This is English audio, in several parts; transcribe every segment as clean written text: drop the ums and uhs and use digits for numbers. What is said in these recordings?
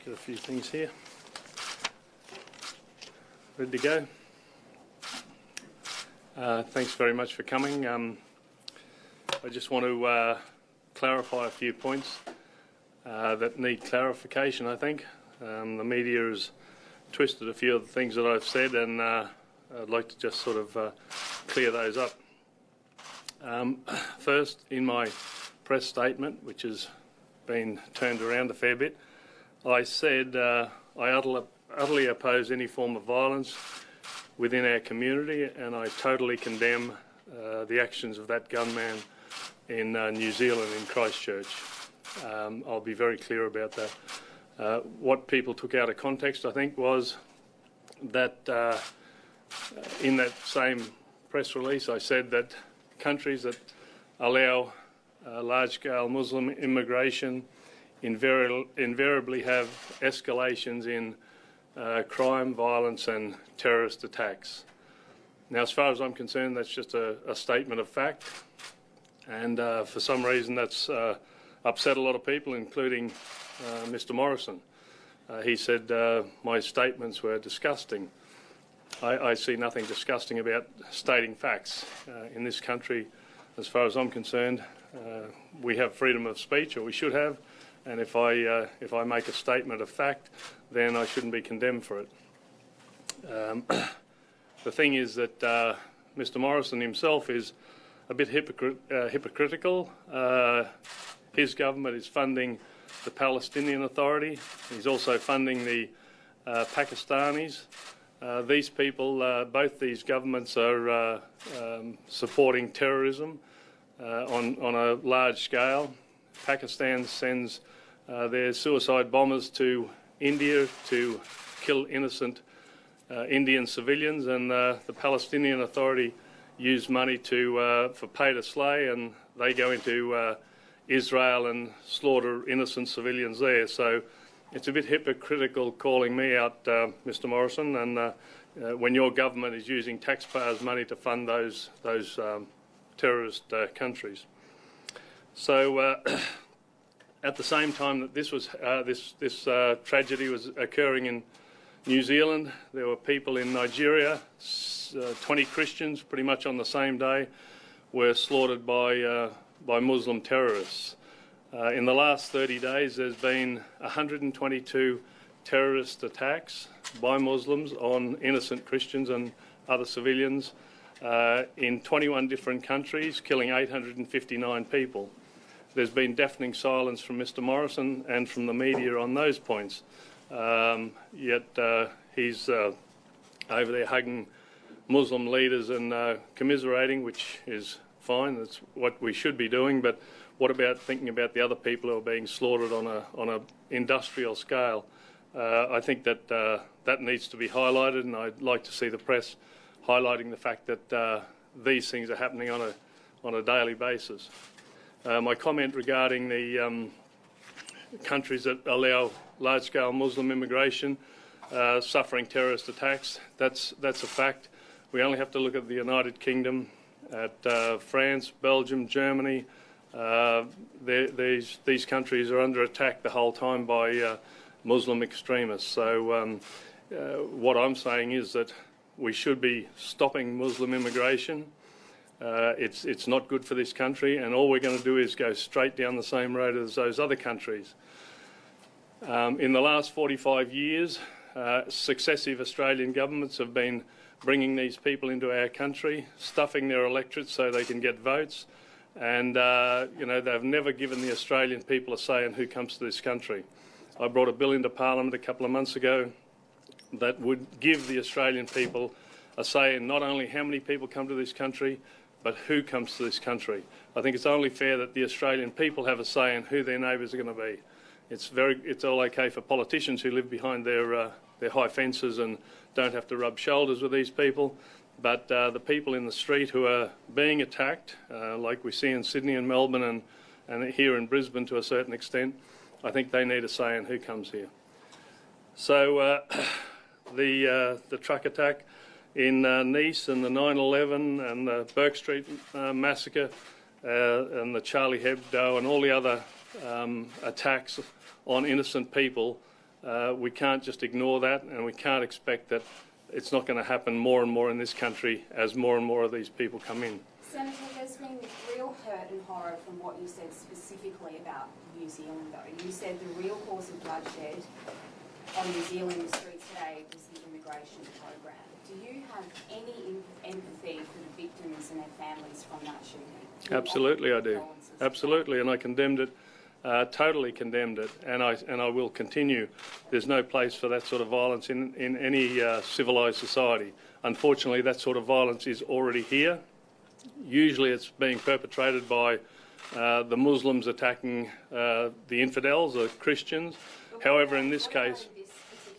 Get a few things here. Ready to go? Thanks very much for coming. I just want to clarify a few points that need clarification, I think. The media has twisted a few of the things that I've said, and I'd like to just sort of clear those up. First, in my press statement, which has been turned around a fair bit, I said I utterly oppose any form of violence within our community, and I totally condemn the actions of that gunman in New Zealand, in Christchurch. I'll be very clear about that. What people took out of context, I think, was that in that same press release I said that countries that allow large-scale Muslim immigration invariably have escalations in crime, violence and terrorist attacks. Now, as far as I'm concerned, that's just a statement of fact, and for some reason that's upset a lot of people, including Mr. Morrison. He said my statements were disgusting. I see nothing disgusting about stating facts. In this country, as far as I'm concerned, we have freedom of speech, or we should have, and if I make a statement of fact, then I shouldn't be condemned for it. The thing is that Mr. Morrison himself is a bit hypocritical. His government is funding the Palestinian Authority. He's also funding the Pakistanis. These people, both these governments are supporting terrorism on a large scale. Pakistan sends their suicide bombers to India to kill innocent Indian civilians, and the Palestinian Authority use money for pay to slay, and they go into Israel and slaughter innocent civilians there. So it's a bit hypocritical calling me out, Mr. Morrison, and when your government is using taxpayers' money to fund those terrorist countries. So at the same time that this tragedy was occurring in New Zealand, there were people in Nigeria, 20 Christians, pretty much on the same day, were slaughtered by Muslim terrorists. In the last 30 days, there's been 122 terrorist attacks by Muslims on innocent Christians and other civilians in 21 different countries, killing 859 people. There's been deafening silence from Mr. Morrison and from the media on those points. Yet he's over there hugging Muslim leaders and commiserating, which is fine. That's what we should be doing. But what about thinking about the other people who are being slaughtered on a industrial scale? I think that that needs to be highlighted, and I'd like to see the press highlighting the fact that these things are happening on a daily basis. My comment regarding the countries that allow large-scale Muslim immigration suffering terrorist attacks, that's a fact. We only have to look at the United Kingdom, at France, Belgium, Germany. These countries are under attack the whole time by Muslim extremists. So what I'm saying is that we should be stopping Muslim immigration. It's not good for this country, and all we're going to do is go straight down the same road as those other countries. In the last 45 years, successive Australian governments have been bringing these people into our country, stuffing their electorates so they can get votes, and they've never given the Australian people a say in who comes to this country. I brought a bill into Parliament a couple of months ago that would give the Australian people a say in not only how many people come to this country, but who comes to this country. I think it's only fair that the Australian people have a say in who their neighbours are going to be. It's all okay for politicians who live behind their high fences and don't have to rub shoulders with these people, but the people in the street who are being attacked, like we see in Sydney and Melbourne and here in Brisbane to a certain extent, I think they need a say in who comes here. So the truck attack in Nice and the 9/11 and the Burke Street massacre and the Charlie Hebdo and all the other attacks on innocent people we can't just ignore that, and we can't expect that it's not going to happen more and more in this country as more and more of these people come in. Senator, there's been real hurt and horror from what you said specifically about New Zealand, though. You said the real cause of bloodshed on New Zealand streets today was the immigration program. Do you have any empathy for the victims and their families from that shooting? Absolutely, I do. Absolutely, and I condemned it. Totally condemned it, and I will continue. There's no place for that sort of violence in any civilised society. Unfortunately, that sort of violence is already here. Usually it's being perpetrated by the Muslims attacking the infidels, the Christians. However, in this case,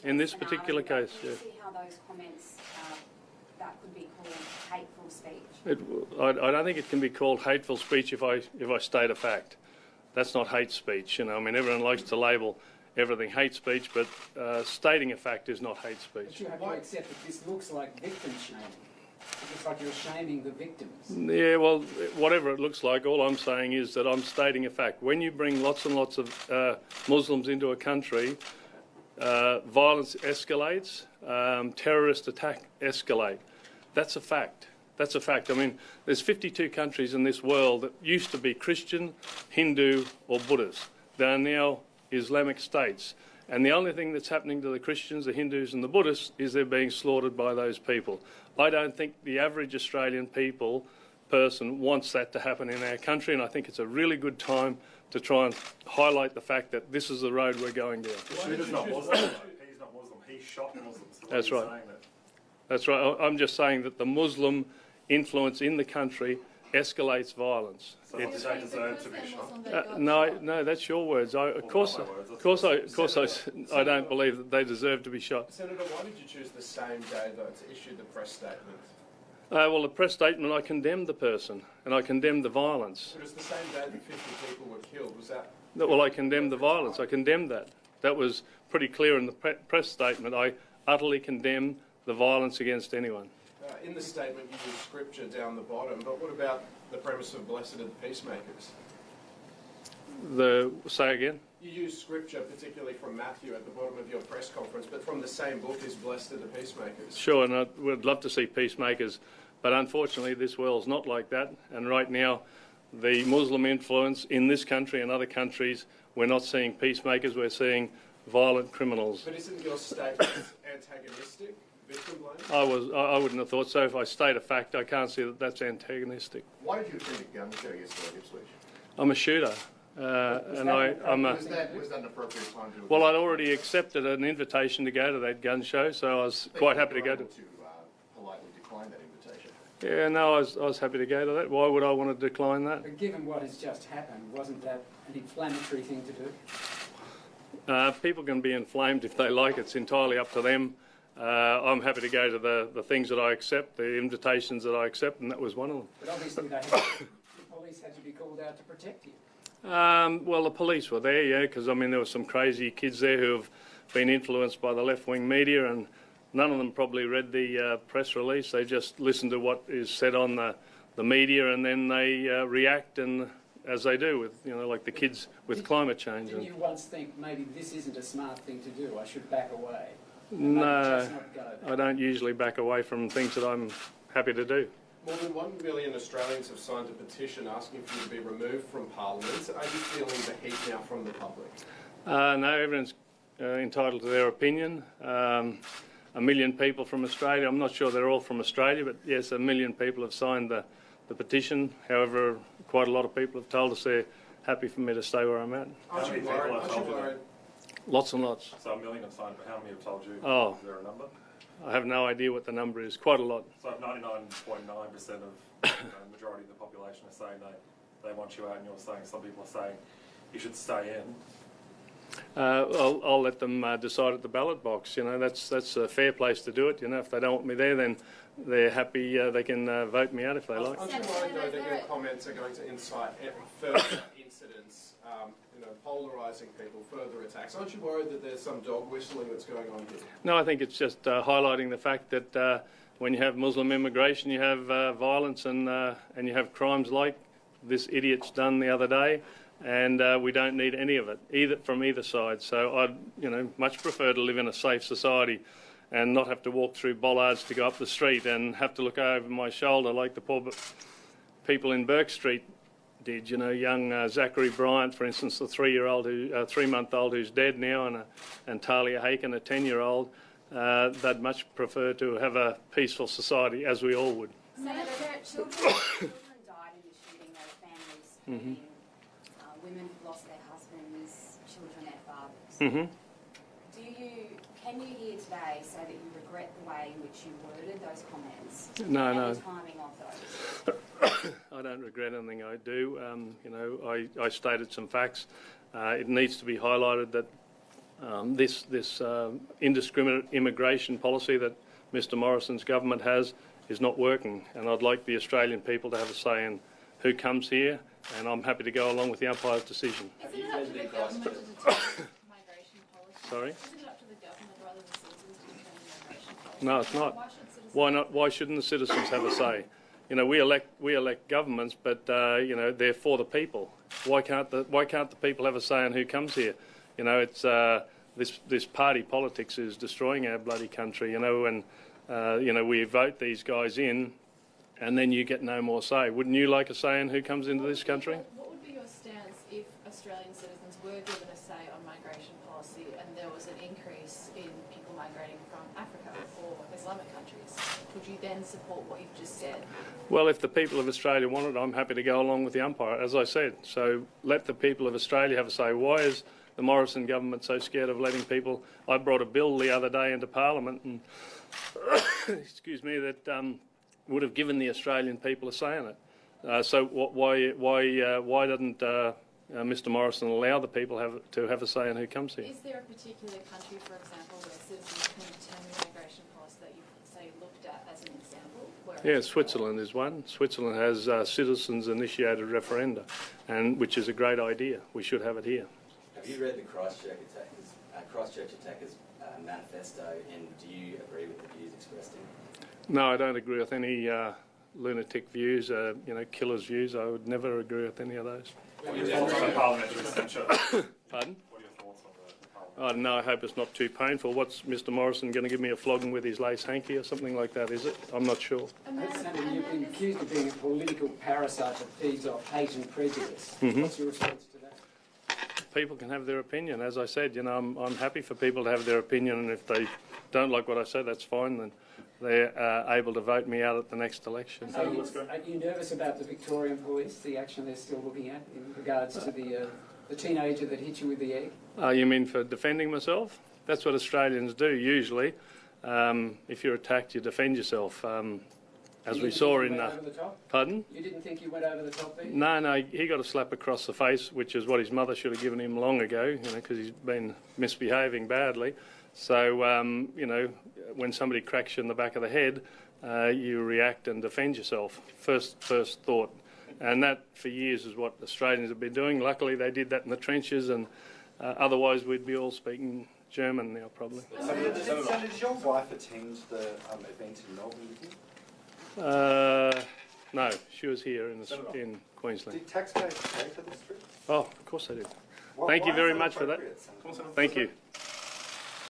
in this particular case, do you see how those comments that could be called hateful speech? I don't think it can be called hateful speech if I state a fact. That's not hate speech, you know. I mean, everyone likes to label everything hate speech, but stating a fact is not hate speech. But you have to accept that this looks like victim shaming. It looks like you're shaming the victims. Yeah, well, whatever it looks like, all I'm saying is that I'm stating a fact. When you bring lots and lots of Muslims into a country, violence escalates, terrorist attack escalate. That's a fact. That's a fact. I mean, there's 52 countries in this world that used to be Christian, Hindu or Buddhist. They are now Islamic states. And the only thing that's happening to the Christians, the Hindus and the Buddhists is they're being slaughtered by those people. I don't think the average Australian person wants that to happen in our country, and I think it's a really good time to try and highlight the fact that this is the road we're going down. He's not Muslim. He's not Muslim. He shot Muslims. That's right. That's right. I'm just saying that the Muslim influence in the country escalates violence. So they deserve to be shot. No, that's your words. Of course, I don't believe that they deserve to be shot. Senator, why did you choose the same day, though, to issue the press statement? Well, the press statement, I condemned the person and I condemned the violence. But it was the same day that 50 people were killed. Was that? Well, I condemned the violence. I condemned that. That was pretty clear in the press statement. I utterly condemn the violence against anyone. In the statement, you use scripture down the bottom, but what about the premise of blessed are the peacemakers? Say again? You use scripture, particularly from Matthew, at the bottom of your press conference, but from the same book is blessed are the peacemakers. Sure, and I would love to see peacemakers, but unfortunately this world's not like that, and right now the Muslim influence in this country and other countries, we're not seeing peacemakers, we're seeing violent criminals. But isn't your statement antagonistic? I wouldn't have thought so. If I state a fact, I can't see that that's antagonistic. Why did you attend a gun show yesterday, Ipswich? I'm a shooter, and I'm a. Was that an appropriate time to? Well, I'd already accepted an invitation to go to that gun show, so I was quite happy to go to. Politely decline that invitation. Yeah, no, I was happy to go to that. Why would I want to decline that? But given what has just happened, wasn't that an inflammatory thing to do? People can be inflamed if they like. It's entirely up to them. I'm happy to go to the things that I accept, the invitations that I accept, and that was one of them. But obviously the police had to be called out to protect you. Well, the police were there, yeah, because, I mean, there were some crazy kids there who have been influenced by the left-wing media, and none of them probably read the press release. They just listen to what is said on the media, and then they react, and as they do with, you know, like the kids with climate change. Didn't you once think maybe this isn't a smart thing to do, I should back away? No, I don't usually back away from things that I'm happy to do. More than 1 million Australians have signed a petition asking for you to be removed from Parliament. Are you feeling the heat now from the public? No, everyone's entitled to their opinion. 1 million people from Australia. I'm not sure they're all from Australia, but yes, 1 million people have signed the petition. However, quite a lot of people have told us they're happy for me to stay where I'm at. Aren't you worried? Lots and lots. So 1 million have signed, but how many have told you? Oh. Is there a number? I have no idea what the number is. Quite a lot. So 99.9% of the majority of the population are saying they want you out, and you're saying some people are saying you should stay in. I'll let them decide at the ballot box. You know, that's a fair place to do it. You know, if they don't want me there, then they're happy. They can vote me out if they like. Aren't you worried though that your comments are going to incite further incidents? You know, polarising people, further attacks. Aren't you worried that there's some dog whistling that's going on here? No, I think it's just highlighting the fact that when you have Muslim immigration, you have violence and you have crimes like this idiot's done the other day. and we don't need any of it, from either side. So I'd, much prefer to live in a safe society and not have to walk through bollards to go up the street and have to look over my shoulder like the poor people in Burke Street did. Young Zachary Bryant, for instance, the 3-month-old who's dead now, and Talia Haken, a 10-year-old. They'd much prefer to have a peaceful society, as we all would. Senator, children died in the shooting, those families, Mm-hmm. Women who've lost their husbands, children their fathers. Mm-hmm. Can you here today say that you regret the way in which you worded those comments? No, and no. the timing of those? I don't regret anything I do. I stated some facts. It needs to be highlighted that this indiscriminate immigration policy that Mr Morrison's government has is not working, and I'd like the Australian people to have a say in who comes here, and I'm happy to go along with the umpire's decision. Isn't it up to the government to determine migration policy? Sorry? Isn't it up to the government rather than citizens to determine migration policy? No, it's not. Why should citizens? Why not? Why shouldn't the citizens have a say? We elect governments, but they're for the people. Why can't the people have a say on who comes here? It's this party politics is destroying our bloody country. And we vote these guys in, and then you get no more say. Wouldn't you like a say in who comes into this country? What would be your stance if Australian citizens were given a say on migration policy and there was an increase in people migrating from Africa or Islamic countries? Would you then support what you've just said? Well, if the people of Australia want it, I'm happy to go along with the umpire, as I said. So let the people of Australia have a say. Why is the Morrison government so scared of letting people? I brought a bill the other day into Parliament, and excuse me, that would have given the Australian people a say in it. So why doesn't Mr Morrison allow the people to have a say in who comes here? Is there a particular country, for example, where citizens can determine migration policy that you've, say, looked at as an example? Yeah, Switzerland is one. Switzerland has citizens-initiated referenda, which is a great idea. We should have it here. Have you read the Christchurch attackers' manifesto, and do you agree with the views expressed in it? No, I don't agree with any lunatic views, killers' views. I would never agree with any of those. What are your thoughts on parliamentary censure? Pardon? What are your thoughts on the parliament? I don't know. I hope it's not too painful. What's Mr Morrison going to give me a flogging with his lace hanky or something like that, is it? I'm not sure. Senator, you've been accused of being a political parasite that feeds off hate and prejudice. Mm-hmm. What's your response to that? People can have their opinion. As I said, I'm happy for people to have their opinion, and if they don't like what I say, that's fine. Then they're able to vote me out at the next election. Are you nervous about the Victorian Police, the action they're still looking at in regards to the teenager that hit you with the egg? You mean for defending myself? That's what Australians do usually. If you're attacked, you defend yourself. As we saw in... Over the top? Pardon? You didn't think you went over the top there? No, he got a slap across the face, which is what his mother should have given him long ago, because he's been misbehaving badly. So, when somebody cracks you in the back of the head, you react and defend yourself. First thought. And that, for years, is what Australians have been doing. Luckily, they did that in the trenches, and otherwise we'd be all speaking German now, probably. Senator, did your wife attend the event in Melbourne with you? No, she was here in Queensland. Did taxpayers pay for this trip? Oh, of course they did. Thank you very much for that. Thank you.